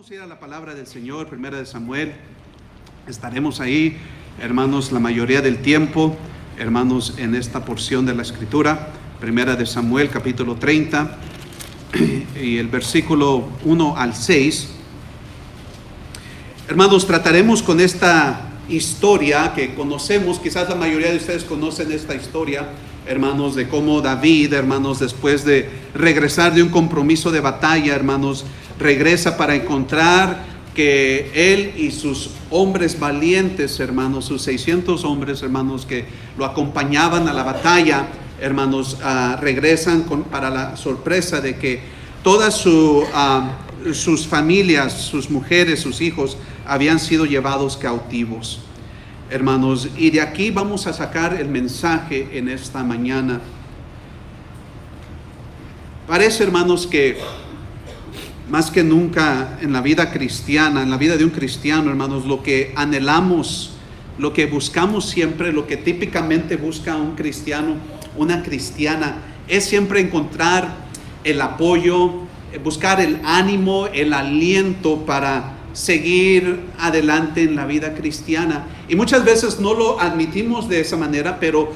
Vamos a ir a la palabra del Señor, Primera de Samuel. Estaremos ahí, hermanos, la mayoría del tiempo, hermanos, en esta porción de la Escritura. Primera de Samuel, capítulo 30, y el versículo 1 al 6. Hermanos, trataremos con esta historia que conocemos, quizás la mayoría de ustedes conocen esta historia, hermanos, de cómo David, hermanos, después de regresar de un compromiso de batalla, hermanos, regresa para encontrar que él y sus hombres valientes, hermanos, sus 600 hombres, hermanos, que lo acompañaban a la batalla, hermanos, regresan para la sorpresa de que todas sus familias, sus mujeres, sus hijos, habían sido llevados cautivos, hermanos. Y de aquí vamos a sacar el mensaje en esta mañana. Parece, hermanos, que más que nunca en la vida cristiana, en la vida de un cristiano, hermanos, lo que anhelamos, lo que buscamos siempre, lo que típicamente busca un cristiano, una cristiana, es siempre encontrar el apoyo, buscar el ánimo, el aliento para seguir adelante en la vida cristiana. Y muchas veces no lo admitimos de esa manera, pero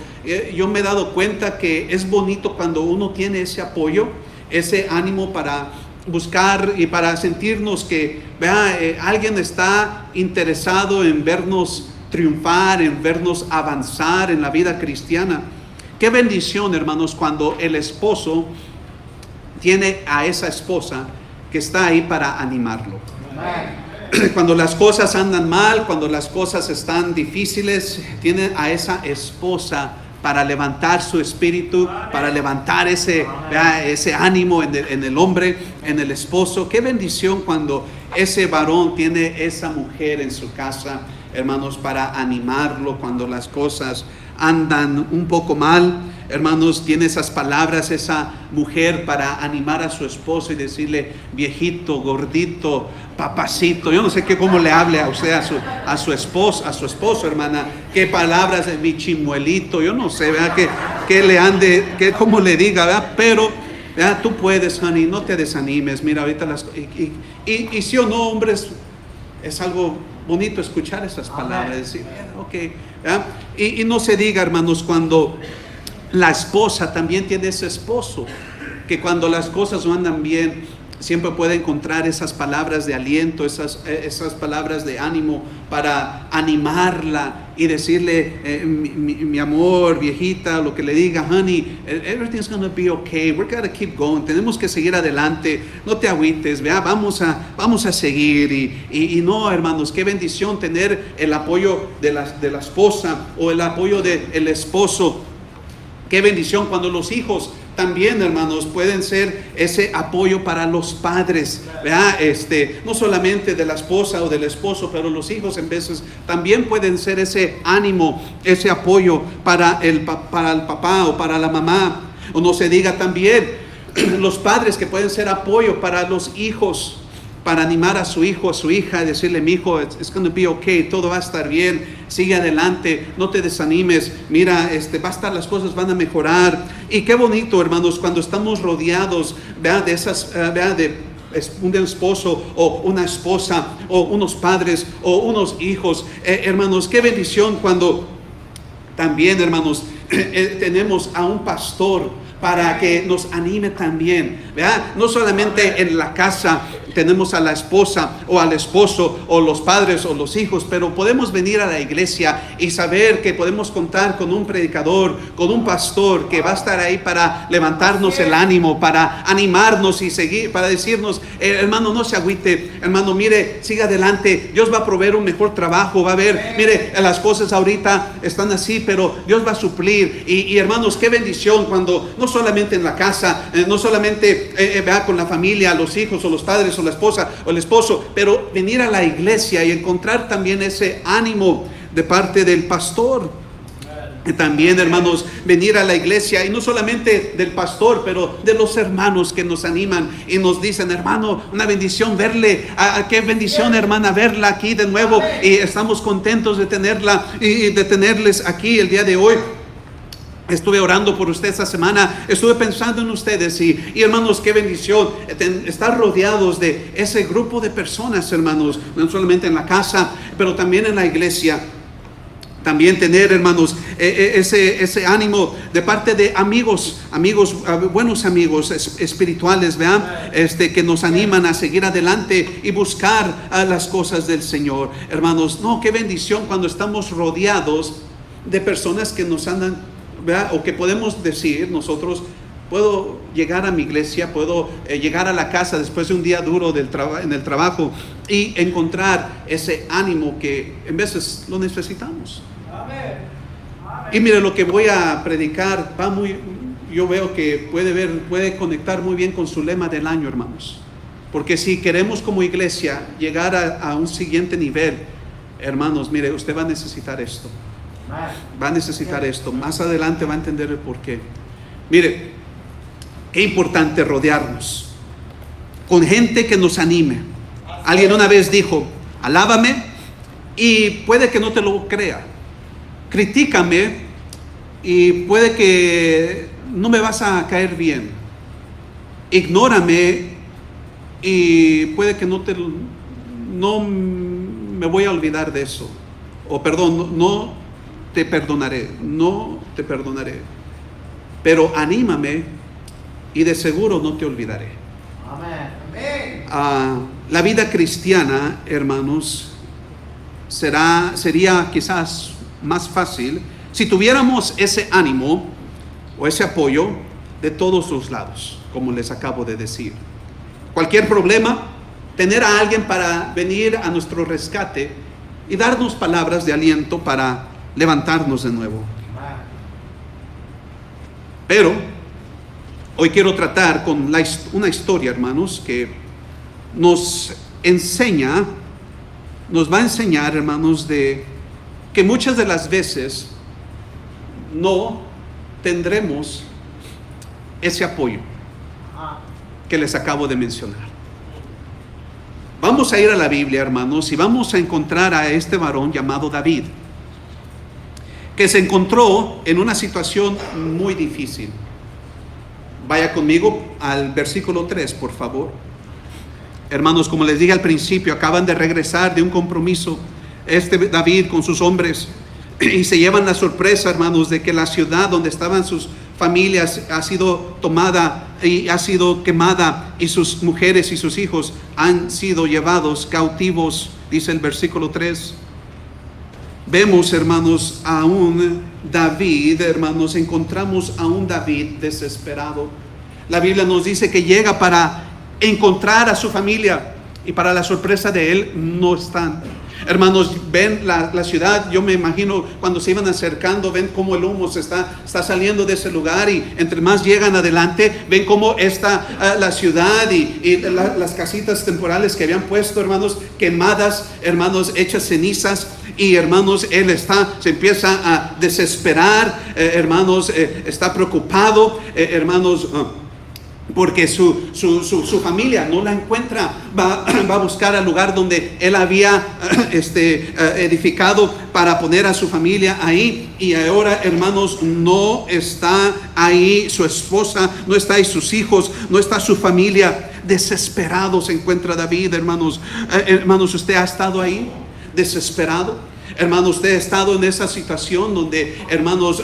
yo me he dado cuenta que es bonito cuando uno tiene ese apoyo, ese ánimo para buscar y para sentirnos que alguien está interesado en vernos triunfar, en vernos avanzar en la vida cristiana. Qué bendición, hermanos, cuando el esposo tiene a esa esposa que está ahí para animarlo. Cuando las cosas andan mal, cuando las cosas están difíciles, tiene a esa esposa para levantar su espíritu, para levantar ese ánimo en el hombre, en el esposo. Qué bendición cuando ese varón tiene esa mujer en su casa, hermanos, para animarlo cuando las cosas andan un poco mal. Hermanos, tiene esas palabras esa mujer para animar a su esposo y decirle: viejito, gordito, papacito. Yo no sé cómo le hable a usted a su esposo, hermana. Qué palabras de mi chimuelito. Yo no sé, ¿verdad? Que le ande, cómo le diga, ¿verdad? Pero, ¿verdad? Tú puedes, honey, no te desanimes. Mira, ahorita y sí o no, hombres, es algo bonito escuchar esas palabras. Decir, ok, ¿verdad? Y no se diga, hermanos, cuando la esposa también tiene ese esposo, que cuando las cosas no andan bien, siempre puede encontrar esas palabras de aliento, esas palabras de ánimo para animarla y decirle, mi amor, viejita, lo que le diga, honey, everything's going to be okay, we're going to keep going, tenemos que seguir adelante, no te agüites, vea, vamos a seguir. Y no, hermanos, qué bendición tener el apoyo de la esposa o el apoyo del esposo. Qué bendición cuando los hijos también, hermanos, pueden ser ese apoyo para los padres, ¿verdad? No solamente de la esposa o del esposo, pero los hijos en veces también pueden ser ese ánimo, ese apoyo para el papá o para la mamá. O no se diga también los padres que pueden ser apoyo para los hijos, para animar a su hijo, a su hija, decirle: mi hijo, it's going to be okay, todo va a estar bien, sigue adelante, no te desanimes, mira, las cosas van a mejorar. Y qué bonito, hermanos, cuando estamos rodeados, ¿verdad? De esas, de un esposo o una esposa o unos padres o unos hijos, hermanos, qué bendición cuando también, hermanos, tenemos a un pastor para que nos anime también, ¿verdad? No solamente en la casa tenemos a la esposa o al esposo o los padres o los hijos, pero podemos venir a la iglesia y saber que podemos contar con un predicador, con un pastor que va a estar ahí para levantarnos el ánimo, para animarnos y seguir, para decirnos: hermano, no se agüite, hermano, mire, siga adelante, Dios va a proveer un mejor trabajo, va a ver, mire, las cosas ahorita están así, pero Dios va a suplir. Y hermanos, qué bendición cuando no solamente en la casa, no solamente con la familia, los hijos o los padres o la esposa o el esposo, pero venir a la iglesia y encontrar también ese ánimo de parte del pastor. Y también, hermanos, venir a la iglesia, y no solamente del pastor, pero de los hermanos que nos animan y nos dicen: hermano, una bendición verle, qué bendición, hermana, verla aquí de nuevo, y estamos contentos de tenerla y de tenerles aquí el día de hoy. Estuve orando por usted esta semana, estuve pensando en ustedes y hermanos, qué bendición estar rodeados de ese grupo de personas, hermanos, no solamente en la casa, pero también en la iglesia. También tener, hermanos, ese ánimo de parte de amigos, buenos amigos espirituales, vean, que nos animan a seguir adelante y buscar las cosas del Señor. Hermanos, no, qué bendición cuando estamos rodeados de personas que nos andan, ¿verdad? O que podemos decir nosotros, puedo llegar a mi iglesia, puedo llegar a la casa después de un día duro en el trabajo y encontrar ese ánimo que en veces lo necesitamos. Amén. Y mire, lo que voy a predicar yo veo que puede conectar muy bien con su lema del año, hermanos. Porque si queremos como iglesia llegar a un siguiente nivel, hermanos, mire, usted va a necesitar esto. Va a necesitar esto. Más adelante va a entender el porqué. Mire, qué importante rodearnos con gente que nos anime. Alguien una vez dijo, alábame y puede que no te lo crea. Critícame y puede que no me vas a caer bien. Ignórame y puede que no me voy a olvidar de eso. O perdón, no te perdonaré. Pero anímame y de seguro no te olvidaré. Amén. La vida cristiana, hermanos, sería quizás más fácil si tuviéramos ese ánimo o ese apoyo de todos los lados, como les acabo de decir. Cualquier problema, tener a alguien para venir a nuestro rescate y darnos palabras de aliento para levantarnos de nuevo. Pero hoy quiero tratar con una historia, hermanos, que nos va a enseñar, hermanos, de que muchas de las veces no tendremos ese apoyo que les acabo de mencionar. Vamos a ir a la Biblia, hermanos, y vamos a encontrar a este varón llamado David, que se encontró en una situación muy difícil. Vaya conmigo al versículo 3, por favor. Hermanos, como les dije al principio, acaban de regresar de un compromiso David con sus hombres y se llevan la sorpresa, hermanos, de que la ciudad donde estaban sus familias ha sido tomada y ha sido quemada y sus mujeres y sus hijos han sido llevados cautivos, dice el versículo 3. Vemos, hermanos, a un David, hermanos, encontramos a un David desesperado. La Biblia nos dice que llega para encontrar a su familia y para la sorpresa de él no están. Hermanos, ven la ciudad, yo me imagino cuando se iban acercando, ven cómo el humo se está saliendo de ese lugar y entre más llegan adelante, ven cómo está la ciudad y las casitas temporales que habían puesto, hermanos, quemadas, hermanos, hechas cenizas. Y hermanos, él se empieza a desesperar, hermanos, está preocupado, hermanos, porque su familia no la encuentra. Va a buscar el lugar donde él había edificado para poner a su familia ahí, y ahora, hermanos, no está ahí su esposa, no está ahí sus hijos, no está su familia. Desesperado se encuentra David, hermanos. Hermanos, ¿usted ha estado ahí desesperado? Hermano, usted ha estado en esa situación donde, hermanos,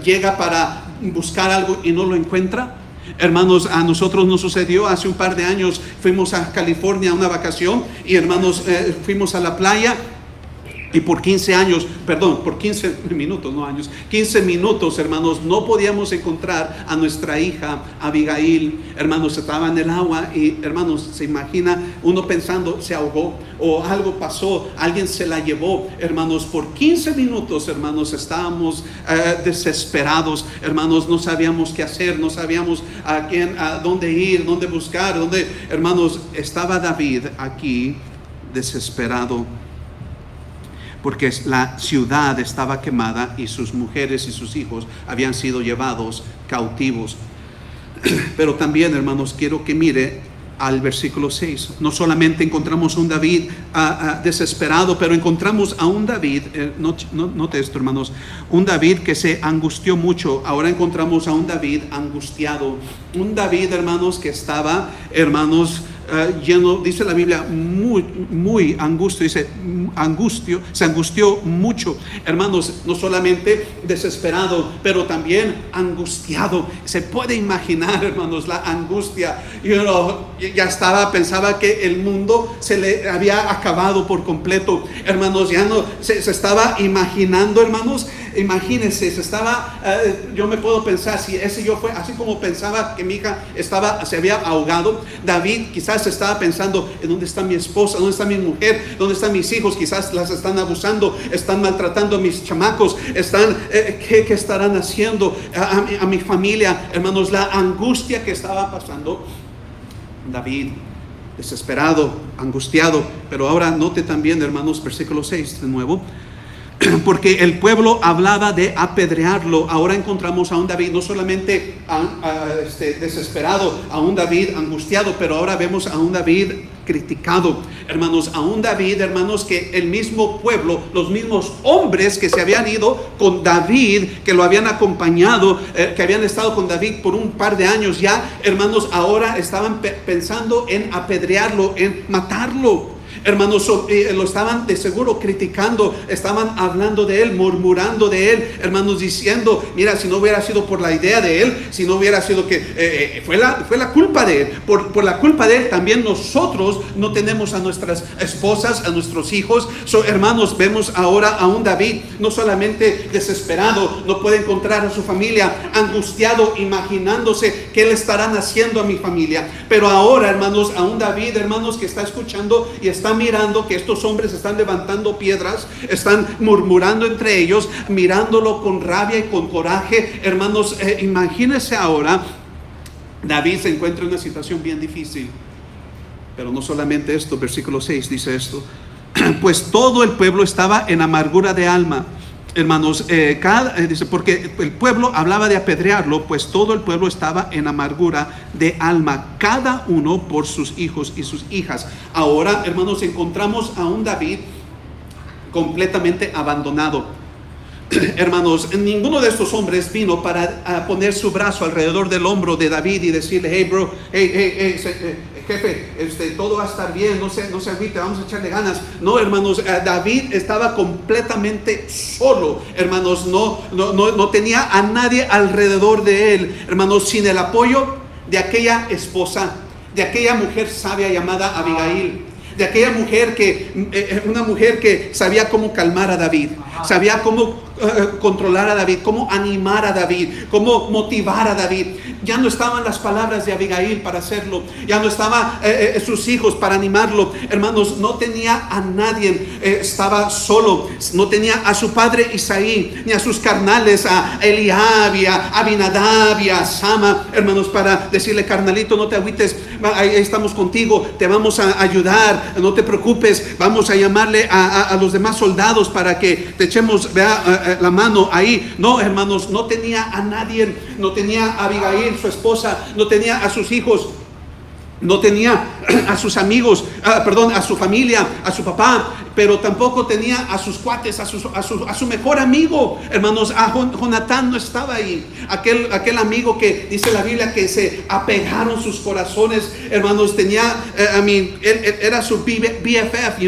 llega para buscar algo y no lo encuentra. Hermanos, a nosotros nos sucedió hace un par de años. Fuimos a California a una vacación y, hermanos, fuimos a la playa. Y por 15 minutos, hermanos, no podíamos encontrar a nuestra hija Abigail. Hermanos, estaba en el agua y, hermanos, se imagina uno pensando, se ahogó o algo pasó, alguien se la llevó. Hermanos, por 15 minutos, hermanos, estábamos desesperados. Hermanos, no sabíamos qué hacer, no sabíamos a dónde ir, dónde buscar, hermanos, estaba David aquí desesperado, porque la ciudad estaba quemada y sus mujeres y sus hijos habían sido llevados cautivos. Pero también, hermanos, quiero que mire al versículo 6. No solamente encontramos un David desesperado, pero encontramos a un David, note esto, hermanos, un David que se angustió mucho. Ahora encontramos a un David angustiado, un David, hermanos, que estaba, hermanos, lleno, dice la Biblia, muy angustio, dice se angustió mucho, hermanos, no solamente desesperado, pero también angustiado. Se puede imaginar, hermanos, la angustia. Pensaba que el mundo se le había acabado por completo, hermanos. Ya no se estaba imaginando, hermanos. Imagínense, yo me puedo pensar, si ese yo fue, así como pensaba que mi hija se había ahogado, David quizás estaba pensando, ¿en dónde está mi esposa? ¿Dónde está mi mujer? ¿Dónde están mis hijos? Quizás las están abusando, están maltratando a mis chamacos, ¿qué estarán haciendo a mi familia? Hermanos, la angustia que estaba pasando David, desesperado, angustiado. Pero ahora note también, hermanos, versículo 6 de nuevo. Porque el pueblo hablaba de apedrearlo. Ahora encontramos a un David no solamente desesperado, a un David angustiado, pero ahora vemos a un David criticado, hermanos, a un David, hermanos, que el mismo pueblo, los mismos hombres que se habían ido con David, que lo habían acompañado, que habían estado con David por un par de años ya, hermanos, ahora estaban pensando en apedrearlo, en matarlo. Hermanos, lo estaban de seguro criticando, estaban hablando de él, murmurando de él, hermanos, diciendo, mira, si no hubiera sido por la idea de él, si no hubiera sido que fue la culpa de él, por la culpa de él también nosotros no tenemos a nuestras esposas, a nuestros hijos. Hermanos, vemos ahora a un David no solamente desesperado, no puede encontrar a su familia, angustiado, imaginándose qué le estarán haciendo a mi familia, pero ahora, hermanos, a un David, hermanos, que está escuchando y está mirando que estos hombres están levantando piedras, están murmurando entre ellos, mirándolo con rabia y con coraje. Hermanos, imagínense ahora, David se encuentra en una situación bien difícil. Pero no solamente esto, versículo 6 dice esto: pues todo el pueblo estaba en amargura de alma. Hermanos, dice, porque el pueblo hablaba de apedrearlo, pues todo el pueblo estaba en amargura de alma, cada uno por sus hijos y sus hijas. Ahora, hermanos, encontramos a un David completamente abandonado. Hermanos, ninguno de estos hombres vino para poner su brazo alrededor del hombro de David y decirle, hey bro, jefe, todo va a estar bien, no se agüite, vamos a echarle ganas. No, hermanos, David estaba completamente solo, hermanos, no tenía a nadie alrededor de él, hermanos, sin el apoyo de aquella esposa, de aquella mujer sabia llamada Abigail, de aquella mujer una mujer que sabía cómo calmar a David, sabía cómo controlar a David, cómo animar a David, cómo motivar a David. Ya no estaban las palabras de Abigail para hacerlo, ya no estaban sus hijos para animarlo. Hermanos, no tenía a nadie, estaba solo, no tenía a su padre Isaí, ni a sus carnales, a Eliab, a Abinadab y a Sama, hermanos, para decirle, carnalito, no te agüites, ahí estamos contigo, te vamos a ayudar, no te preocupes, vamos a llamarle a los demás soldados para que te echemos la mano ahí. No, hermanos, no tenía a nadie, no tenía a Abigail, su esposa, no tenía a sus hijos, no tenía a sus amigos, a su familia, a su papá, pero tampoco tenía a sus cuates, a su mejor amigo. Hermanos, a Jonatán no estaba ahí, aquel amigo que dice la Biblia que se apegaron sus corazones. Hermanos, tenía, él era su BFF,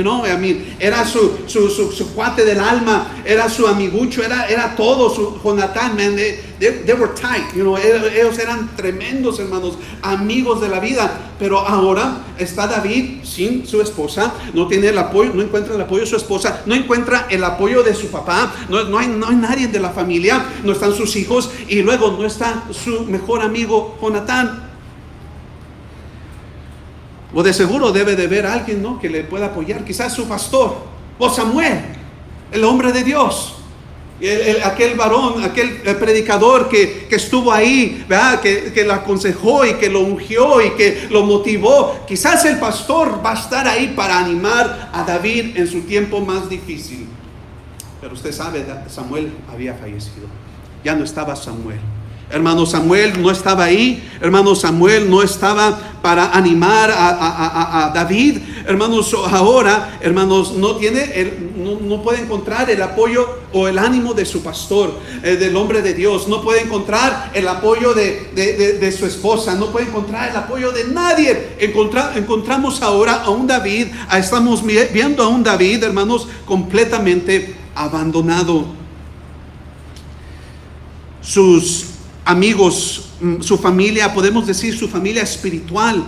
era su cuate del alma, era su amigucho, era todo su Jonatán, man. They were tight, ellos eran tremendos, hermanos, amigos de la vida. Pero ahora está David sin su esposa, no tiene el apoyo, no encuentra el apoyo de su esposa, no encuentra el apoyo de su papá, no hay nadie de la familia, no están sus hijos, y luego no está su mejor amigo Jonatán. O de seguro debe de haber alguien, ¿no?, que le pueda apoyar, quizás su pastor, o Samuel, el hombre de Dios. Aquel varón, aquel predicador que estuvo ahí, ¿verdad?, que lo aconsejó y que lo ungió y que lo motivó. Quizás el pastor va a estar ahí para animar a David en su tiempo más difícil. Pero usted sabe, Samuel había fallecido, ya no estaba Samuel. Hermano Samuel no estaba ahí. Hermano Samuel no estaba para animar a David. Hermanos, ahora, hermanos, no puede encontrar el apoyo o el ánimo de su pastor, del hombre de Dios. No puede encontrar el apoyo de su esposa. No puede encontrar el apoyo de nadie. Encontramos ahora a un David. Estamos viendo a un David, hermanos, completamente abandonado. Sus amigos, su familia, podemos decir su familia espiritual,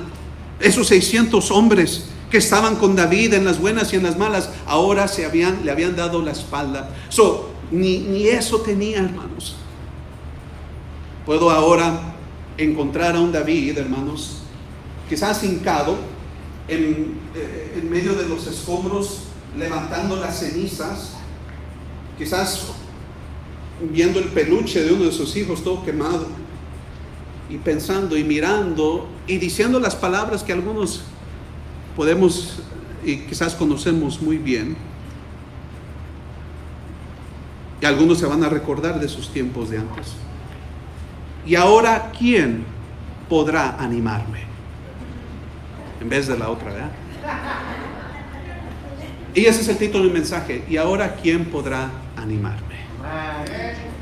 esos 600 hombres que estaban con David en las buenas y en las malas, ahora le habían dado la espalda. Ni eso tenía, hermanos. Puedo ahora encontrar a un David, hermanos, quizás hincado en medio de los escombros, levantando las cenizas, quizás viendo el peluche de uno de sus hijos todo quemado, y pensando y mirando y diciendo las palabras que algunos podemos y quizás conocemos muy bien, y algunos se van a recordar de sus tiempos de antes. Y ahora, ¿quién podrá animarme? En vez de la otra, ¿verdad? Y ese es el título del mensaje. Y ahora, ¿quién podrá animarme?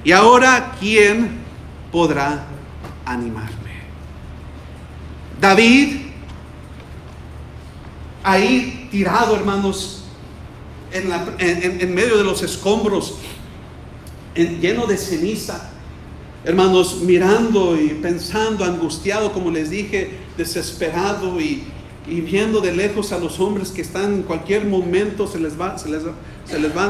Y ahora, ¿quién podrá animarme? David, ahí tirado, hermanos, en medio de los escombros, lleno de ceniza, hermanos, mirando y pensando, angustiado, como les dije, desesperado, y viendo de lejos a los hombres que están en cualquier momento, se les van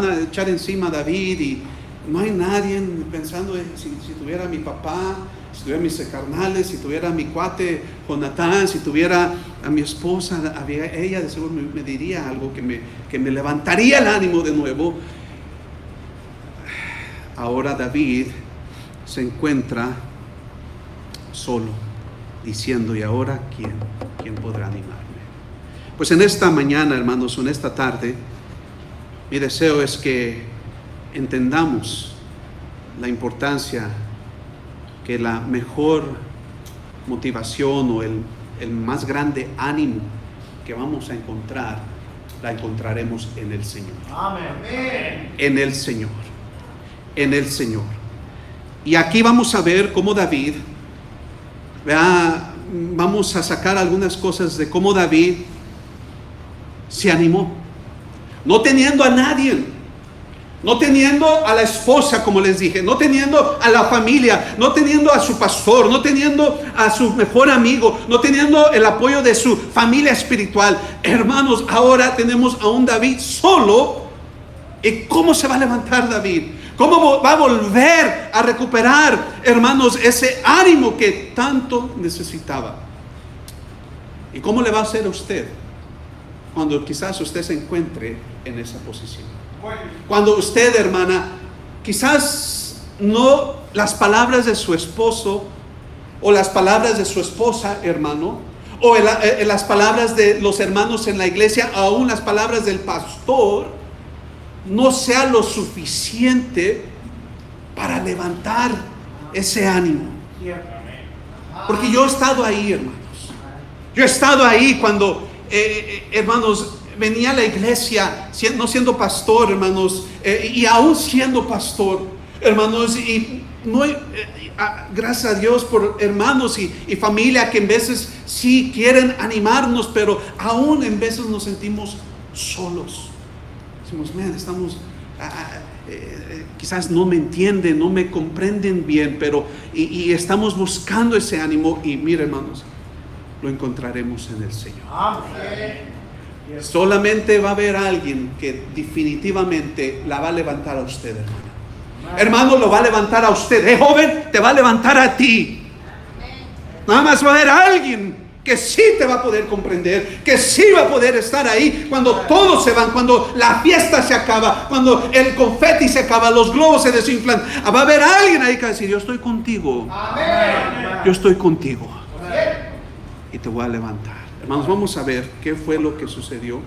a echar encima a David, y no hay nadie, pensando si tuviera a mi papá, si tuviera a mis carnales, si tuviera a mi cuate Jonatán, si tuviera a mi esposa, ella de seguro me diría algo que me levantaría el ánimo de nuevo. Ahora David se encuentra solo, diciendo: ¿y ahora quién podrá animarme? Pues en esta mañana, hermanos, en esta tarde, mi deseo es que entendamos la importancia, que la mejor motivación o el más grande ánimo que vamos a encontrar, la encontraremos en el Señor. Amén. En el Señor. En el Señor. Y aquí vamos a ver cómo David, vamos a sacar algunas cosas de cómo David se animó, no teniendo a nadie, no teniendo a la esposa, como les dije, no teniendo a la familia, no teniendo a su pastor, no teniendo a su mejor amigo, no teniendo el apoyo de su familia espiritual. Hermanos, ahora tenemos a un David solo. ¿Y cómo se va a levantar David? ¿Cómo va a volver a recuperar, hermanos, ese ánimo que tanto necesitaba? ¿Y cómo le va a hacer a usted cuando quizás usted se encuentre en esa posición? Cuando usted, hermana, quizás no las palabras de su esposo o las palabras de su esposa, hermano, o las palabras de los hermanos en la iglesia, aún las palabras del pastor, no sea lo suficiente para levantar ese ánimo. Porque yo he estado ahí, hermanos. Yo he estado ahí cuando, hermanos, venía a la iglesia, no siendo pastor, hermanos, y aún siendo pastor, hermanos, y no, gracias a Dios por hermanos y familia que en veces sí quieren animarnos, pero aún en veces nos sentimos solos. Decimos: estamos, quizás no me entienden, no me comprenden bien, pero y estamos buscando ese ánimo. Y mire, hermanos, lo encontraremos en el Señor. Amén. Solamente va a haber alguien que definitivamente la va a levantar a usted, hermano. Hermano, lo va a levantar a usted. Joven, te va a levantar a ti. Nada más va a haber alguien que sí te va a poder comprender, que sí va a poder estar ahí cuando todos se van, cuando la fiesta se acaba, cuando el confeti se acaba, los globos se desinflan. Va a haber alguien ahí que va a decir: yo estoy contigo. Yo estoy contigo. Y te voy a levantar. Hermanos, vamos a ver qué fue lo que sucedió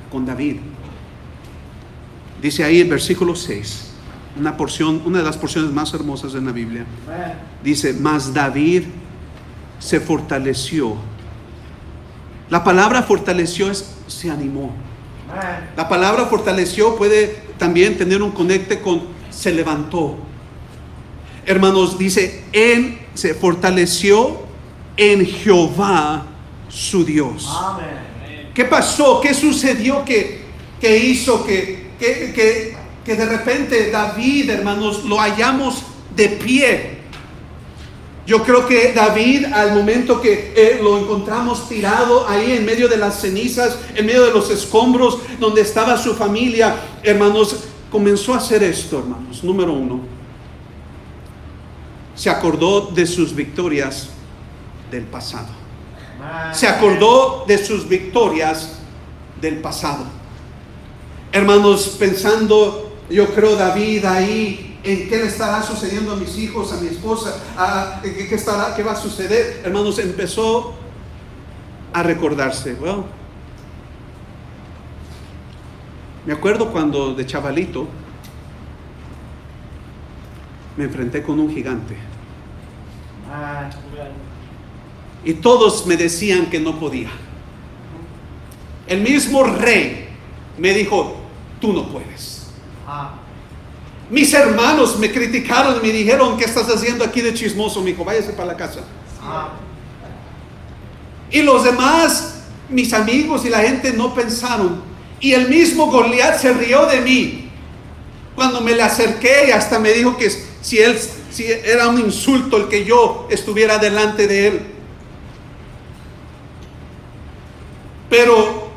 con David. Dice ahí en versículo 6: una de las porciones más hermosas en la Biblia. Dice, mas David se fortaleció. La palabra fortaleció es se animó. La palabra fortaleció puede también tener un conecte con se levantó. Hermanos, dice, se fortaleció en Jehová su Dios. Amén. ¿Qué pasó? ¿Qué sucedió que hizo que de repente David, hermanos, lo hallamos de pie? Yo creo que David, al momento que lo encontramos tirado ahí en medio de las cenizas, en medio de los escombros donde estaba su familia, hermanos, comenzó a hacer esto, hermanos. Número uno, se acordó de sus victorias del pasado. Se acordó de sus victorias del pasado. Hermanos, pensando, yo creo David ahí, en qué le estará sucediendo a mis hijos, a mi esposa, qué va a suceder. Hermanos, empezó a recordarse. Well, me acuerdo cuando de chavalito me enfrenté con un gigante. Y todos me decían que no podía. El mismo rey me dijo, tú no puedes. Mis hermanos me criticaron y me dijeron, ¿qué estás haciendo aquí de chismoso? Me dijo, váyase para la casa. Y los demás, mis amigos y la gente no pensaron. Y el mismo Goliat se rió de mí cuando me le acerqué y hasta me dijo que si era un insulto el que yo estuviera delante de él. Pero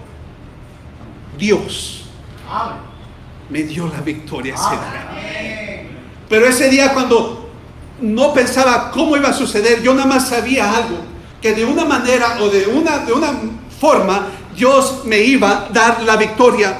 Dios me dio la victoria ese día. Pero ese día, cuando no pensaba cómo iba a suceder, yo nada más sabía algo, que de una manera o de una forma Dios me iba a dar la victoria,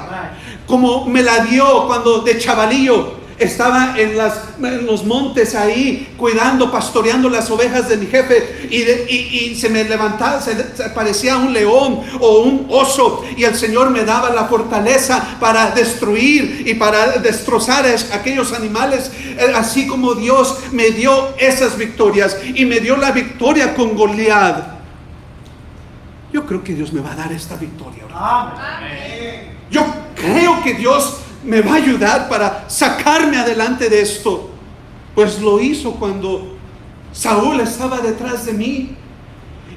como me la dio cuando de chavalillo estaba en los montes ahí cuidando, pastoreando las ovejas de mi jefe, y se me levantaba, se parecía un león o un oso, y el Señor me daba la fortaleza para destruir y para destrozar a aquellos animales, así como Dios me dio esas victorias y me dio la victoria con Goliat. Yo creo que Dios me va a dar esta victoria. Amén. Yo creo que Dios me va a ayudar para sacarme adelante de esto. Pues lo hizo cuando Saúl estaba detrás de mí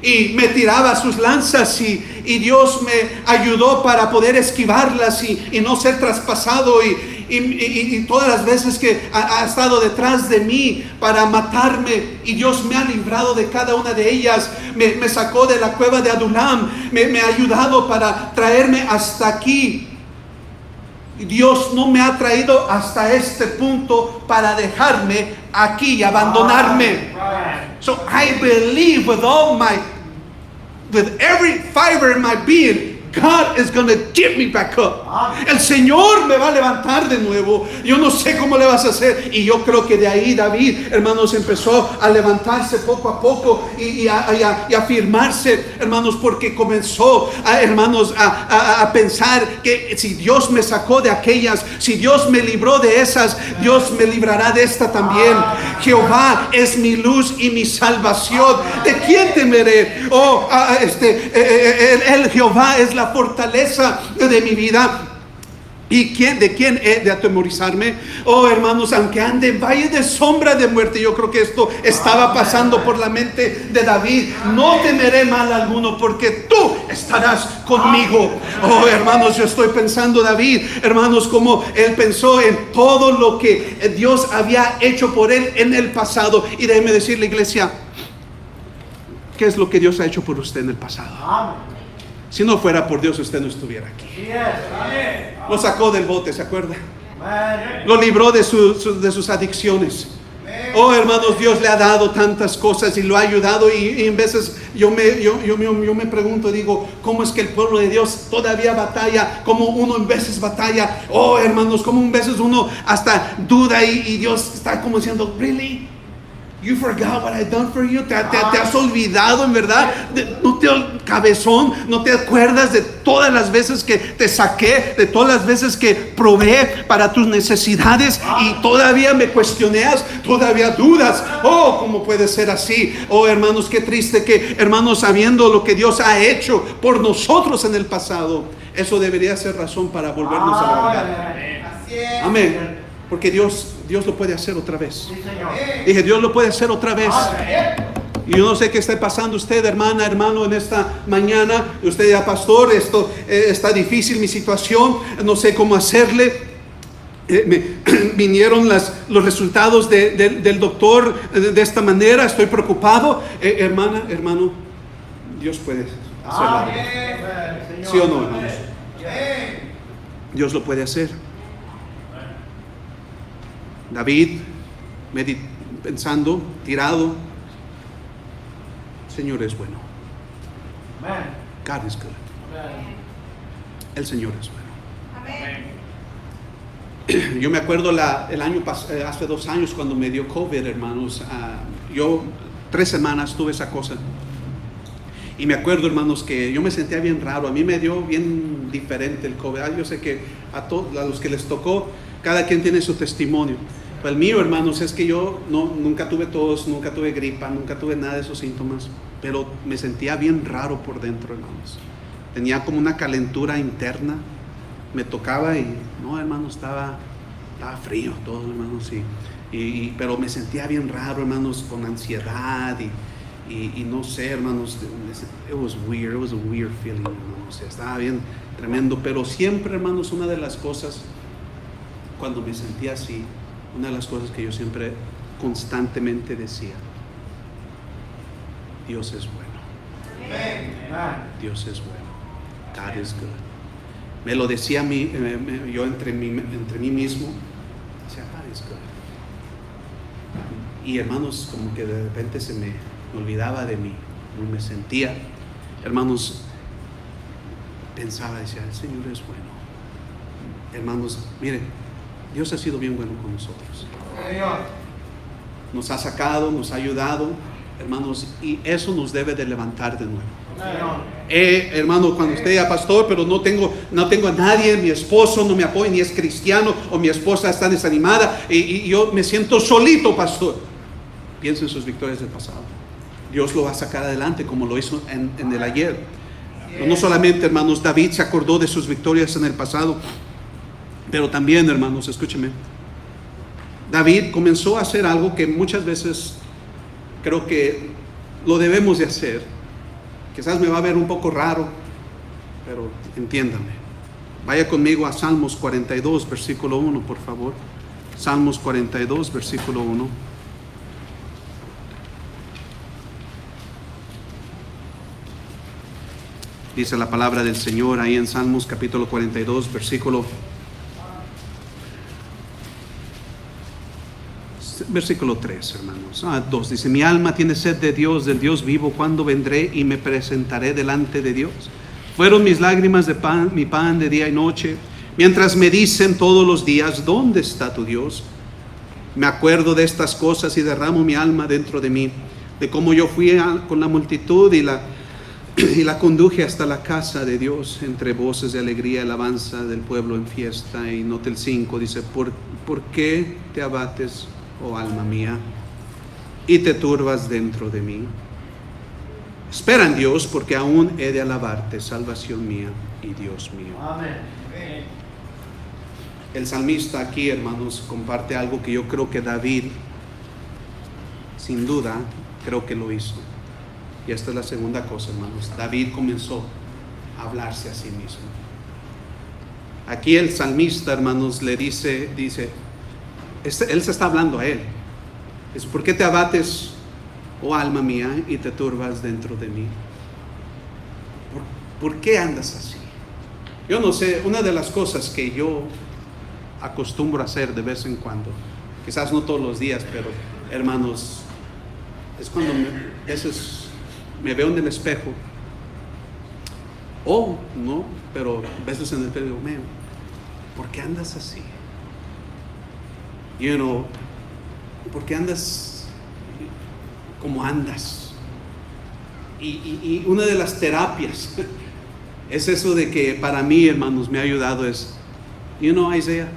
y me tiraba sus lanzas, y Dios me ayudó para poder esquivarlas y no ser traspasado, y todas las veces que ha estado detrás de mí para matarme, y Dios me ha librado de cada una de ellas. Me sacó de la cueva de Adulam, me ha ayudado para traerme hasta aquí. Dios no me ha traído hasta este punto para dejarme aquí y abandonarme. So I believe with every fiber in my being, God is going to get me back up. El Señor me va a levantar de nuevo. Yo no sé cómo le vas a hacer. Y yo creo que de ahí David, hermanos, empezó a levantarse poco a poco y a afirmarse, hermanos, porque comenzó, hermanos, a pensar que si Dios me sacó de aquellas, si Dios me libró de esas, Dios me librará de esta también. Jehová es mi luz y mi salvación. ¿De quién temeré? Jehová es la fortaleza de mi vida. ¿Y de quién he de atemorizarme? Oh, hermanos, aunque ande en valle de sombra de muerte, yo creo que esto estaba pasando por la mente de David. No temeré mal alguno, porque tú estarás conmigo. Oh, hermanos, yo estoy pensando, David, hermanos, como él pensó en todo lo que Dios había hecho por él en el pasado. Y déjeme decirle, iglesia, ¿qué es lo que Dios ha hecho por usted en el pasado? Si no fuera por Dios, usted no estuviera aquí. Lo sacó del bote, ¿se acuerda? Lo libró de sus adicciones. Oh, hermanos, Dios le ha dado tantas cosas y lo ha ayudado, y en veces yo me pregunto, digo, ¿cómo es que el pueblo de Dios todavía batalla? Como uno en veces batalla. Oh, hermanos, como en veces uno hasta duda, y Dios está como diciendo, ¿really? You forgot what I done for you. Te has olvidado, en verdad. No te, cabezón, no te acuerdas de todas las veces que te saqué, de todas las veces que probé para tus necesidades y todavía me cuestionas, todavía dudas. Oh, ¿cómo puede ser así? Oh, hermanos, qué triste que, hermanos, sabiendo lo que Dios ha hecho por nosotros en el pasado, eso debería ser razón para volvernos a levantar. Amén. Porque Dios lo puede hacer otra vez. Dije, Dios lo puede hacer otra vez. Y yo no sé qué está pasando usted, hermana, hermano, en esta mañana. Usted ya, pastor, esto está difícil mi situación, no sé cómo hacerle. Vinieron los resultados del doctor de esta manera, estoy preocupado. Hermana, hermano, Dios puede hacerlo. ¿Sí o no, hermanos? Dios lo puede hacer. David, pensando, tirado, Señor es bueno. God is good. El Señor es bueno. Yo me acuerdo el año pasado, hace 2 años, cuando me dio COVID, hermanos. Yo 3 semanas tuve esa cosa. Y me acuerdo, hermanos, que yo me sentía bien raro. A mí me dio bien diferente el COVID. Yo sé que a los que les tocó, cada quien tiene su testimonio. Pero el mío, hermanos, es que yo nunca tuve tos, nunca tuve gripa, nunca tuve nada de esos síntomas. Pero me sentía bien raro por dentro, hermanos. Tenía como una calentura interna. Me tocaba y, no, hermanos, estaba frío todo, hermanos. Pero me sentía bien raro, hermanos, con ansiedad y no sé, hermanos. It was a weird feeling, hermanos. Estaba bien tremendo. Pero siempre, hermanos, una de las cosas, cuando me sentía así, una de las cosas que yo siempre constantemente decía: Dios es bueno. Dios es bueno. God is good. Me lo decía a mí, yo entre mí mismo, decía, God is good. Y hermanos, como que de repente se me olvidaba de mí, no me sentía. Hermanos, pensaba, decía, el Señor es bueno. Hermanos, miren, Dios ha sido bien bueno con nosotros. Nos ha sacado, nos ha ayudado, hermanos, y eso nos debe de levantar de nuevo. Hermano, cuando usted ya pastor, pero no tengo a nadie, mi esposo no me apoya, ni es cristiano, o mi esposa está desanimada, y yo me siento solito, pastor. Piensa en sus victorias del pasado. Dios lo va a sacar adelante como lo hizo en el ayer. Pero no solamente, hermanos, David se acordó de sus victorias en el pasado, pero también, hermanos, escúcheme, David comenzó a hacer algo que muchas veces creo que lo debemos de hacer. Quizás me va a ver un poco raro, pero entiéndame. Vaya conmigo a Salmos 42, versículo 1, por favor. Salmos 42, versículo 1. Dice la palabra del Señor ahí en Salmos capítulo 42, versículo 3, hermanos. 2, dice: mi alma tiene sed de Dios, del Dios vivo. ¿Cuándo vendré y me presentaré delante de Dios? Fueron mis lágrimas de pan, mi pan de día y noche, mientras me dicen todos los días, ¿dónde está tu Dios? Me acuerdo de estas cosas y derramo mi alma dentro de mí, de cómo yo fui con la multitud y la conduje hasta la casa de Dios, entre voces de alegría y alabanza del pueblo en fiesta. Y nota el 5, dice: ¿por qué te abates, oh alma mía, y te turbas dentro de mí? Espera en Dios, porque aún he de alabarte, salvación mía y Dios mío. Amén. El salmista aquí, hermanos, comparte algo que yo creo que David, sin duda, creo que lo hizo. Y esta es la segunda cosa, hermanos. David comenzó a hablarse a sí mismo. Aquí el salmista, hermanos, le dice, él se está hablando a él. Dice: ¿por qué te abates, oh alma mía, y te turbas dentro de mí? ¿Por qué andas así? Yo no sé, una de las cosas que yo acostumbro a hacer de vez en cuando, quizás no todos los días, pero hermanos, es cuando a veces me veo en el espejo, no, pero a veces en el espejo digo: man, ¿por qué andas así? ¿Por qué andas ¿cómo andas? Y una de las terapias es eso de que para mí, hermanos, me ha ayudado es, Isaiah,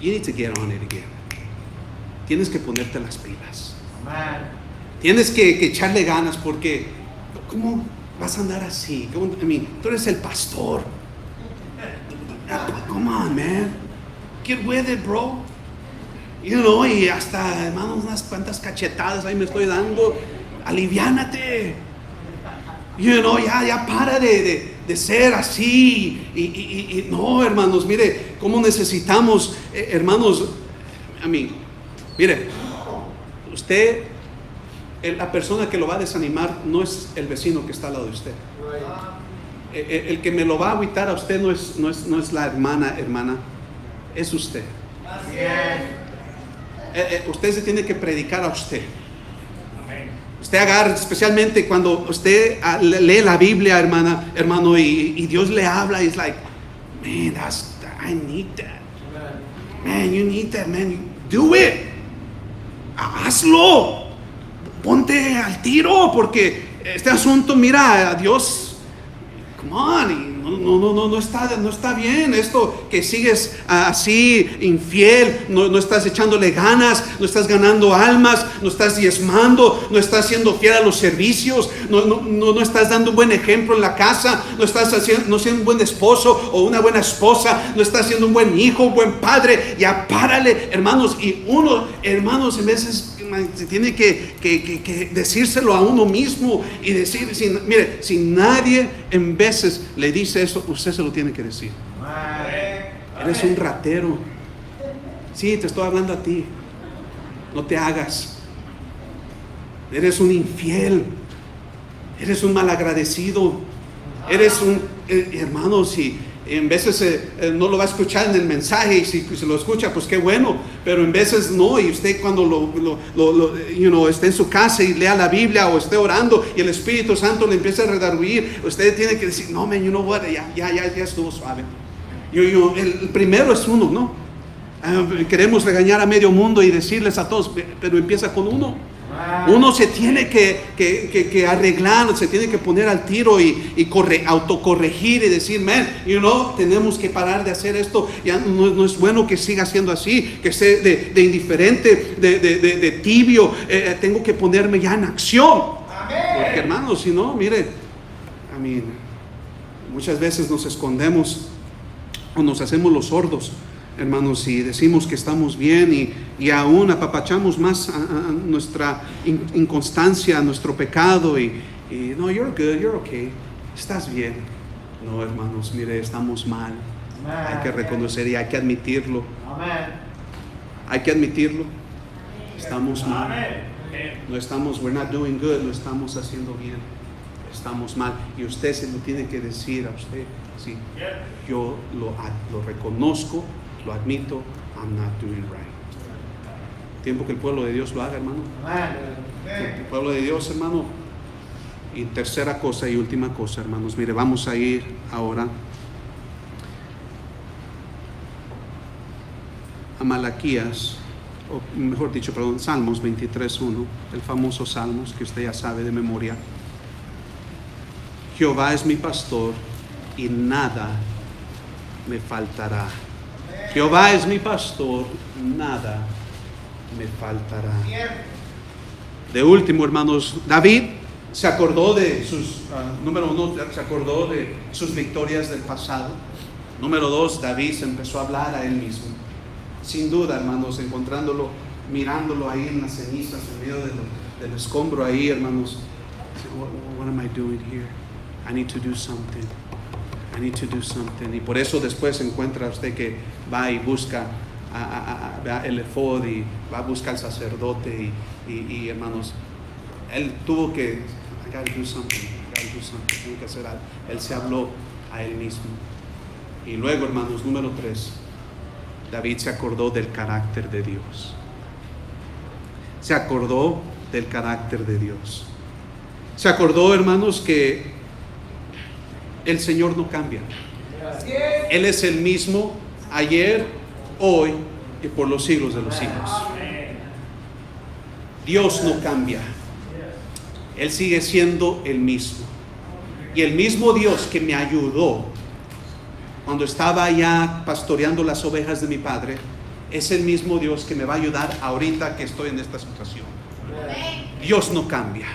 you need to get on it again. Tienes que ponerte las pilas. Tienes que echarle ganas, porque ¿cómo vas a andar así? Tú eres el pastor. Come on, man. Get with it, bro. Y hasta, hermanos, unas cuantas cachetadas ahí me estoy dando. Aliviánate. Ya para de ser así. Y no, hermanos, mire, cómo necesitamos, hermanos, mire, usted, la persona que lo va a desanimar no es el vecino que está al lado de usted. El que me lo va a agüitar a usted no es la hermana, es usted. Usted se tiene que predicar a usted. Usted agarra, especialmente cuando usted lee la Biblia, hermano, y Dios le habla, it's like, man, I need that. Man, you need that, man. Do it. Hazlo. Ponte al tiro, porque este asunto, mira, Dios, come on, no está bien esto que sigues así infiel, no estás echándole ganas, no estás ganando almas, no estás diezmando, no estás siendo fiel a los servicios, no estás dando un buen ejemplo en la casa, no siendo un buen esposo o una buena esposa, no estás siendo un buen hijo, un buen padre. Ya párale, hermanos. Y uno, hermanos, en veces se tiene que decírselo a uno mismo y decir, si nadie en veces le dice eso, usted se lo tiene que decir. Eres un ratero. Sí, te estoy hablando a ti. No te hagas. Eres un infiel. Eres un malagradecido. Eres un hermano, si en veces no lo va a escuchar en el mensaje, y si lo escucha, pues qué bueno, pero en veces no. Y usted cuando esté en su casa y lea la Biblia o esté orando y el Espíritu Santo le empieza a redarguir, usted tiene que decir, no, man, ya estuvo suave. El primero es uno, ¿no? Queremos regañar a medio mundo y decirles a todos, pero empieza con uno. Uno se tiene que arreglar, se tiene que poner al tiro y autocorregir y decir, man, tenemos que parar de hacer esto. Ya no es bueno que siga siendo así, que esté de indiferente, de tibio. Tengo que ponerme ya en acción. Porque, hermanos, si no, mire, muchas veces nos escondemos o nos hacemos los sordos, hermanos, y decimos que estamos bien y aún apapachamos más a nuestra inconstancia, a nuestro pecado y no, you're good, you're okay, estás bien. No, hermanos, mire, estamos mal. Hay que reconocer y hay que admitirlo. Hay que admitirlo. Estamos mal. No estamos, we're not doing good, lo estamos haciendo bien. Estamos mal. Y usted se lo tiene que decir a usted. Sí, yo lo reconozco, lo admito, I'm not doing right. Tiempo que el pueblo de Dios lo haga, hermano. El pueblo de Dios, hermano. Y tercera cosa y última cosa, hermanos. Mire, vamos a ir ahora a Malaquías, o mejor dicho, perdón, Salmos 23:1, el famoso Salmos que usted ya sabe de memoria. Jehová es mi pastor y nada me faltará. Jehová es mi pastor, nada me faltará. De último, hermanos, David se acordó de sus, número uno, se acordó de sus victorias del pasado. Número dos, David se empezó a hablar a él mismo. Sin duda, hermanos, encontrándolo, mirándolo ahí en las cenizas, en medio del escombro ahí, hermanos. What am I doing here? I need to do something. I need to do something. Y por eso después encuentra usted que va y busca el efod y va a buscar al sacerdote y hermanos, él tuvo que, I gotta do something, tengo que hacer algo. Él se habló a él mismo. Y luego, hermanos, número 3, David se acordó del carácter de Dios. Se acordó del carácter de Dios. Se acordó, hermanos, que el Señor no cambia. Él es el mismo ayer, hoy y por los siglos de los siglos. Dios no cambia. Él sigue siendo el mismo. Y el mismo Dios que me ayudó cuando estaba allá pastoreando las ovejas de mi padre, es el mismo Dios que me va a ayudar ahorita que estoy en esta situación. Dios no cambia.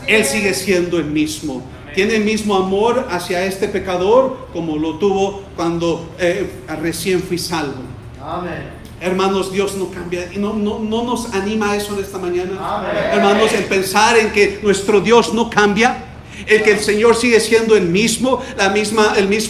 Él sigue siendo el mismo. Tiene el mismo amor hacia este pecador como lo tuvo cuando recién fui salvo. Hermanos, Dios no cambia. Y no nos anima eso en esta mañana. Hermanos, el pensar en que nuestro Dios no cambia, el que el Señor sigue siendo el mismo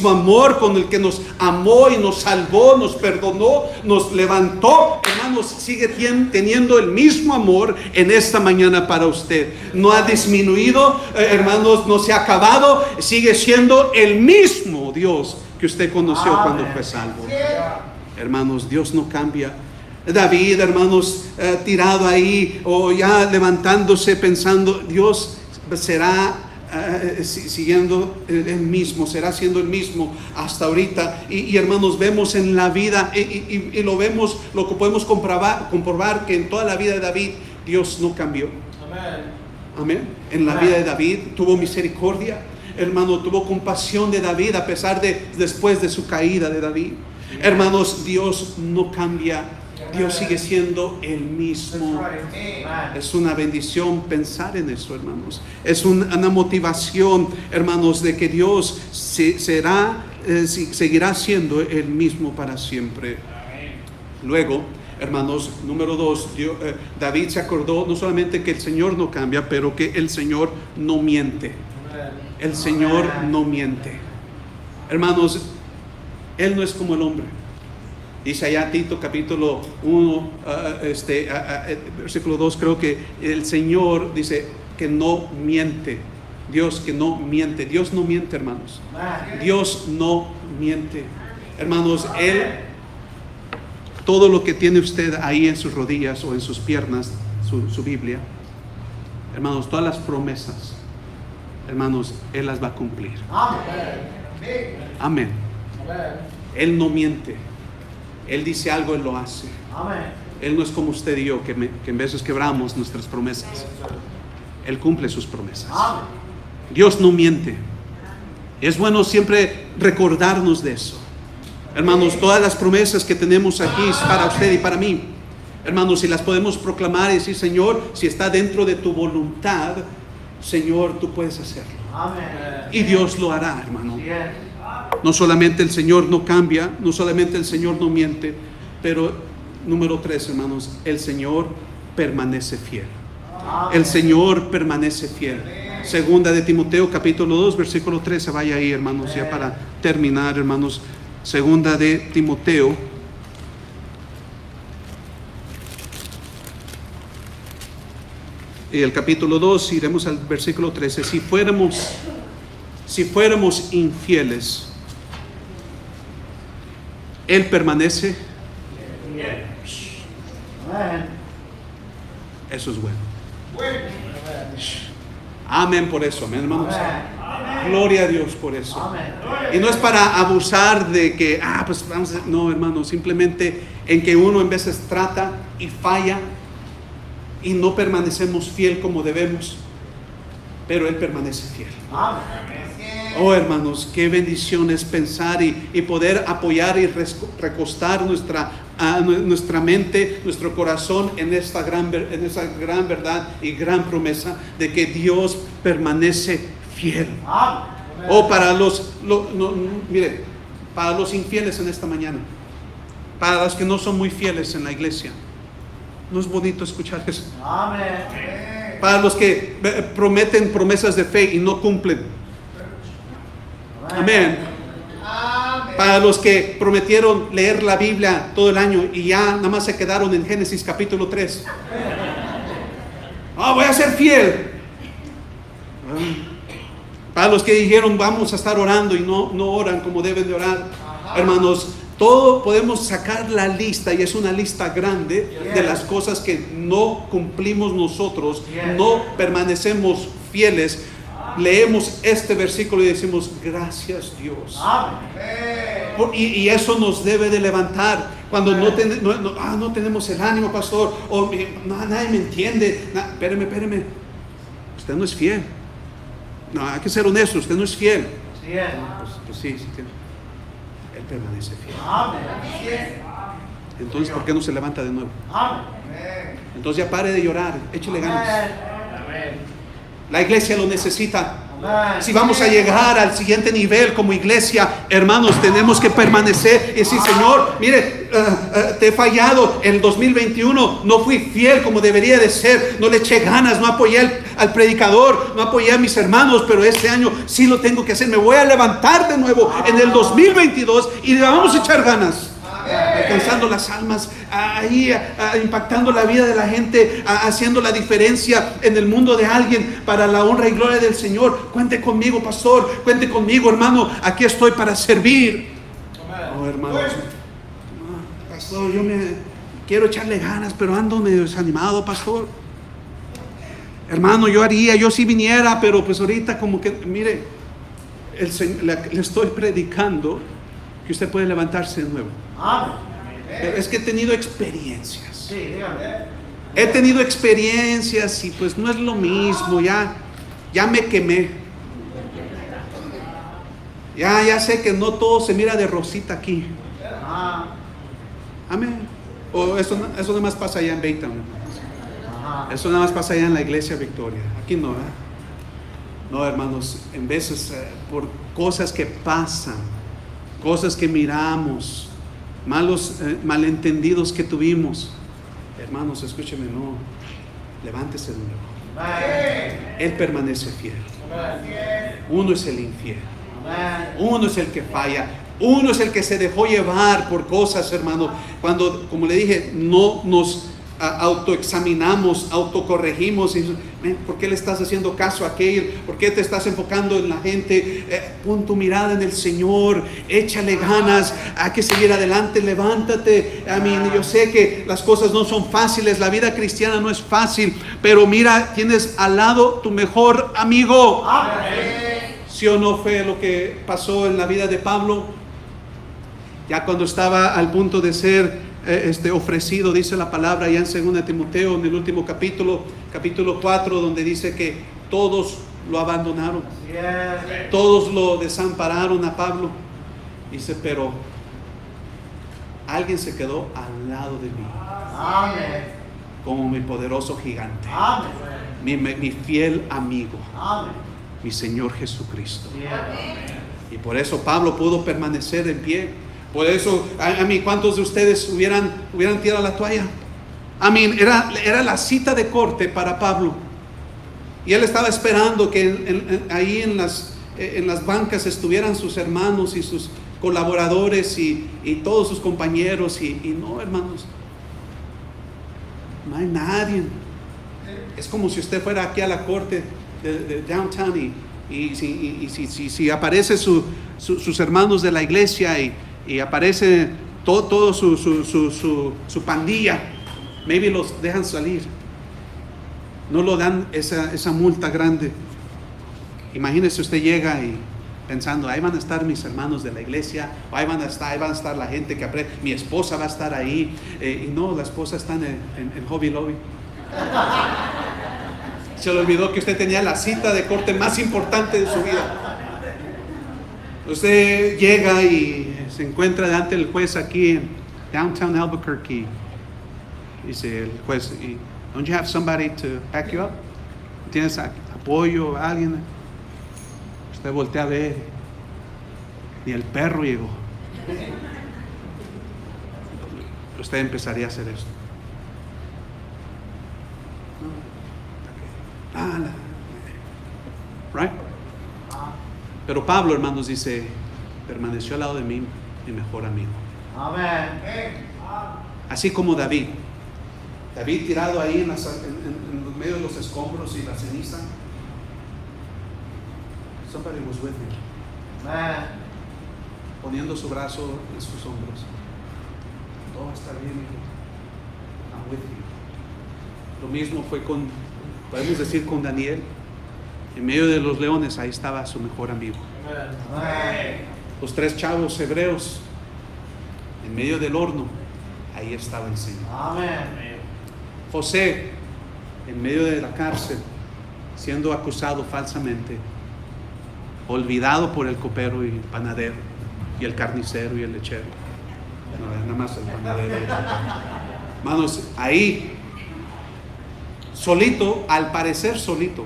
amor con el que nos amó y nos salvó, nos perdonó, nos levantó. Hermanos, sigue teniendo el mismo amor en esta mañana para usted. No ha disminuido, hermanos, no se ha acabado. Sigue siendo el mismo Dios que usted conoció cuando fue salvo. Hermanos, Dios no cambia. David, hermanos, tirado ahí o ya levantándose pensando, Dios será siguiendo el mismo, será siendo el mismo hasta ahorita. Y hermanos, vemos en la vida y lo que podemos comprobar que en toda la vida de David Dios no cambió. Amén. En la vida de David tuvo misericordia, hermano, tuvo compasión de David a pesar de después de su caída de David. Hermanos, Dios no cambia. Dios sigue siendo el mismo. Es una bendición pensar en eso, hermanos. Es una motivación, hermanos, de que Dios seguirá siendo el mismo para siempre. Luego, hermanos, número 2, David se acordó no solamente que el Señor no cambia, pero que el Señor no miente. El Señor no miente. Hermanos, Él no es como el hombre. Dice allá Tito capítulo 1, versículo 2, creo que el Señor dice que no miente. Dios que no miente. Dios no miente, hermanos. Dios no miente. Hermanos, Él, todo lo que tiene usted ahí en sus rodillas o en sus piernas, su Biblia, hermanos, todas las promesas, hermanos, Él las va a cumplir. Amén. Él no miente. Él dice algo, Él lo hace. Él no es como usted y yo, que en veces quebramos nuestras promesas. Él cumple sus promesas. Dios no miente. Es bueno siempre recordarnos de eso. Hermanos, todas las promesas que tenemos aquí es para usted y para mí. Hermanos, si las podemos proclamar y decir, Señor, si está dentro de tu voluntad, Señor, tú puedes hacerlo. Y Dios lo hará, hermano. No solamente el Señor no cambia, no solamente el Señor no miente, pero número 3, hermanos, el Señor permanece fiel. El Señor permanece fiel. Segunda de Timoteo capítulo 2 versículo 13, vaya ahí, hermanos, ya para terminar, hermanos. Segunda de Timoteo y el capítulo 2, iremos al versículo 13. Si fuéramos infieles, Él permanece. Eso es bueno. Amén por eso, amén, hermanos. Gloria a Dios por eso. Y no es para abusar de que, pues vamos a... No, hermanos, simplemente en que uno en veces trata y falla y no permanecemos fiel como debemos, pero Él permanece fiel. Oh, hermanos, qué bendición es pensar y poder apoyar y recostar nuestra mente, nuestro corazón en esa gran verdad y gran promesa de que Dios permanece fiel. Oh, para para los infieles en esta mañana, para los que no son muy fieles en la iglesia, ¿no es bonito escuchar eso? Para los que prometen promesas de fe y no cumplen. Amén. Para los que prometieron leer la Biblia todo el año y ya nada más se quedaron en Génesis capítulo 3. Voy a ser fiel. Para los que dijeron vamos a estar orando y no oran como deben de orar. Hermanos, todo podemos sacar la lista, y es una lista grande de las cosas que no cumplimos nosotros, no permanecemos fieles. Leemos este versículo y decimos gracias Dios. Y eso nos debe de levantar. Cuando no tenemos el ánimo, pastor, o nadie me entiende. Espéreme. Usted no es fiel. No, hay que ser honesto, usted no es fiel. Pues sí, Él permanece fiel. Entonces, ¿por qué no se levanta de nuevo? Entonces ya pare de llorar, échele ganas. La iglesia lo necesita. Si vamos a llegar al siguiente nivel como iglesia, hermanos, tenemos que permanecer y decir: Señor, mire, te he fallado. En el 2021 no fui fiel como debería de ser, no le eché ganas, no apoyé al predicador, no apoyé a mis hermanos, pero este año sí lo tengo que hacer. Me voy a levantar de nuevo en el 2022 y le vamos a echar ganas, alcanzando las almas, ahí impactando la vida de la gente, haciendo la diferencia en el mundo de alguien para la honra y gloria del Señor. Cuente conmigo, pastor, cuente conmigo, hermano, aquí estoy para servir. Oh, hermanos, pastor, yo me quiero echarle ganas, pero ando medio desanimado, pastor. Hermano, yo sí viniera, pero pues ahorita como que, mire, le estoy predicando que usted puede levantarse de nuevo. Es que he tenido experiencias. He tenido experiencias y pues no es lo mismo. Ya me quemé. Ya sé que no todo se mira de rosita aquí. Amén. O eso nada más pasa allá en Baytown. Eso nada más pasa allá en la iglesia Victoria. Aquí no, No, hermanos, en veces por cosas que pasan, cosas que miramos, malentendidos que tuvimos, hermanos, escúcheme, no, levántese de nuevo. Él permanece fiel. Uno es el infiel, uno es el que falla, uno es el que se dejó llevar por cosas, hermano, cuando, como le dije, no nos autoexaminamos, autocorregimos. ¿Por qué le estás haciendo caso a aquel? ¿Por qué te estás enfocando en la gente? Pon tu mirada en el Señor, échale ganas, hay que seguir adelante, levántate. Yo sé que las cosas no son fáciles, la vida cristiana no es fácil, pero mira, tienes al lado tu mejor amigo. ¿Sí o no fue lo que pasó en la vida de Pablo? Ya cuando estaba al punto de ser ofrecido, dice la palabra ya en 2 Timoteo, en el último capítulo 4, donde dice que todos lo abandonaron, todos lo desampararon a Pablo. Dice, pero alguien se quedó al lado de mí, como mi poderoso gigante, mi fiel amigo, mi Señor Jesucristo. Y por eso Pablo pudo permanecer en pie. Por eso, ¿cuántos de ustedes hubieran tirado la toalla? Era la cita de corte para Pablo. Y él estaba esperando que ahí en las bancas estuvieran sus hermanos y sus colaboradores y todos sus compañeros. Y no, hermanos, no hay nadie. Es como si usted fuera aquí a la corte de downtown y si aparece sus hermanos de la iglesia y aparece todo su pandilla, maybe los dejan salir, no lo dan esa multa grande. Imagínese, usted llega y pensando, ahí van a estar mis hermanos de la iglesia, ahí van a estar la gente que aprende, mi esposa va a estar ahí, y no, la esposa está en Hobby Lobby. Se le olvidó que usted tenía la cita de corte más importante de su vida. Usted llega y se encuentra delante del juez aquí en downtown Albuquerque. Dice el juez, "Don't you have somebody to back you up? ¿Tienes apoyo, alguien?" Usted voltea a ver, ni el perro llegó. Usted empezaría a hacer esto. Right? Pero Pablo, hermanos, dice, permaneció al lado de mí mi mejor amigo. Así como David tirado ahí en medio de los escombros y la ceniza. Somebody was with him. Poniendo su brazo en sus hombros. Todo va a estar bien, hijo. I'm with you. Lo mismo fue podemos decir, con Daniel. En medio de los leones, ahí estaba su mejor amigo. Los 3 chavos hebreos, en medio del horno, ahí estaba el Señor. Amén. José, en medio de la cárcel, siendo acusado falsamente, olvidado por el copero y el panadero, y el carnicero y el lechero. No, nada más el panadero. Hermanos, ahí, solito, al parecer solito,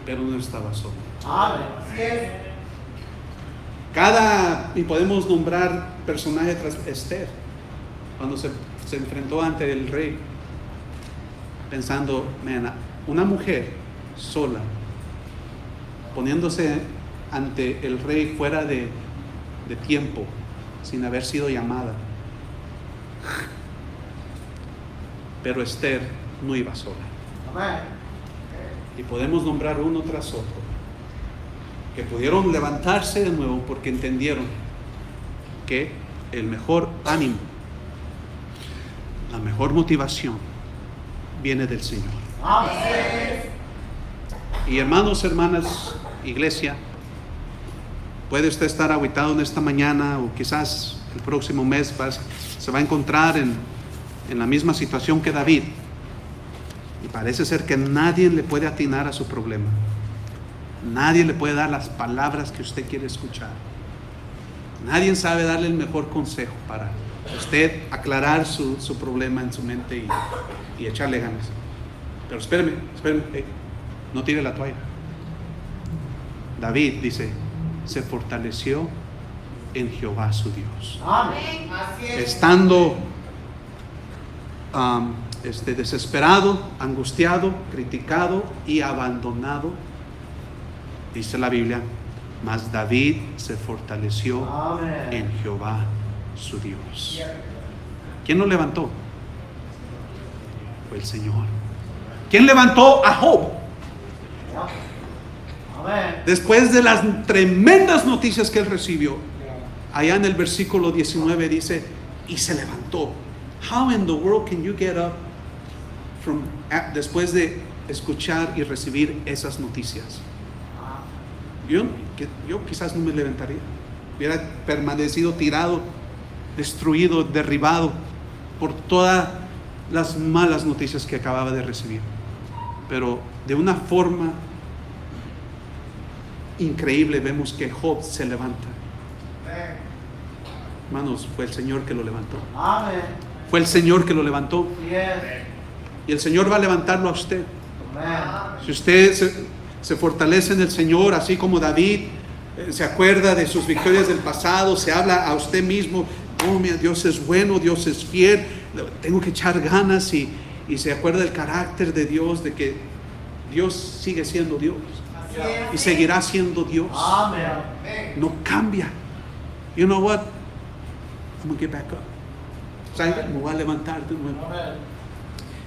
pero no estaba solo. Amén. Y podemos nombrar personaje tras Esther, cuando se enfrentó ante el rey, pensando, una mujer sola, poniéndose ante el rey fuera de tiempo, sin haber sido llamada. Pero Esther no iba sola. Amén. Y podemos nombrar uno tras otro, que pudieron levantarse de nuevo porque entendieron que el mejor ánimo, la mejor motivación viene del Señor. Amén. Y hermanos, hermanas, iglesia, puede usted estar aguitado en esta mañana, o quizás el próximo mes se va a encontrar en la misma situación que David, y parece ser que nadie le puede atinar a su problema. Nadie le puede dar las palabras que usted quiere escuchar. Nadie sabe darle el mejor consejo para usted aclarar su problema en su mente y echarle ganas. Pero espéreme, no tire la toalla. David dice, se fortaleció en Jehová su Dios. Amén. Así es. Estando desesperado, angustiado, criticado y abandonado, dice la Biblia, mas David se fortaleció Amén. en Jehová su Dios. ¿Quién lo levantó? Fue el Señor. ¿Quién levantó a Job? Amén. Después de las tremendas noticias que él recibió, allá en el versículo 19 dice, y se levantó. How in the world can you get up después de escuchar y recibir esas noticias? Yo quizás no me levantaría. Hubiera permanecido tirado, destruido, derribado por todas las malas noticias que acababa de recibir. Pero de una forma increíble vemos que Job se levanta. Hermanos, fue el Señor que lo levantó. Amén. Fue el Señor que lo levantó. Yes. Y el Señor va a levantarlo a usted. Amén. Si usted se fortalece en el Señor, así como David se acuerda de sus victorias del pasado, se habla a usted mismo, oh, mira, Dios es bueno, Dios es fiel, tengo que echar ganas, y se acuerda del carácter de Dios, de que Dios sigue siendo Dios y seguirá siendo Dios. Amén. No cambia. You know what? I'm going to get back up. ¿Sabe? Me voy a levantar de nuevo. Amén.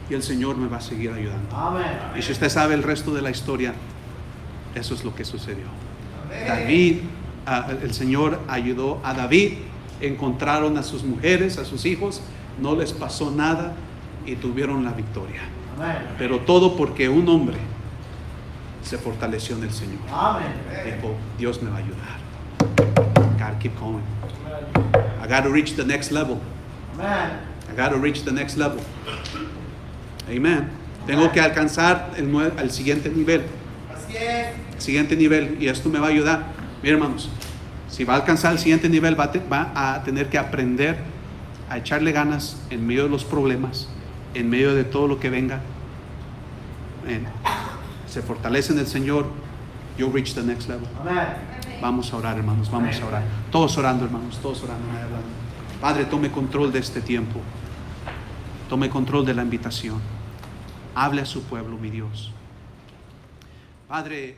Y el Señor me va a seguir ayudando. Amén. Y si usted sabe el resto de la historia, eso es lo que sucedió. David, el Señor ayudó a David, encontraron a sus mujeres, a sus hijos, no les pasó nada y tuvieron la victoria. Amén. Pero todo porque un hombre se fortaleció en el Señor. Amén. Dijo, Dios me va a ayudar. God, keep going. I got to reach the next level. Amén. I got to reach the next level. Amen. Tengo que alcanzar el siguiente nivel. Así es. El siguiente nivel, y esto me va a ayudar. Miren, hermanos, si va a alcanzar el siguiente nivel, va a tener que aprender a echarle ganas en medio de los problemas, en medio de todo lo que venga. Se fortalece en el Señor. You'll reach the next level. Amén. Vamos a orar, hermanos, vamos a orar. Todos orando, hermanos, todos orando. Padre, tome control de este tiempo. Tome control de la invitación. Hable a su pueblo, mi Dios. Padre,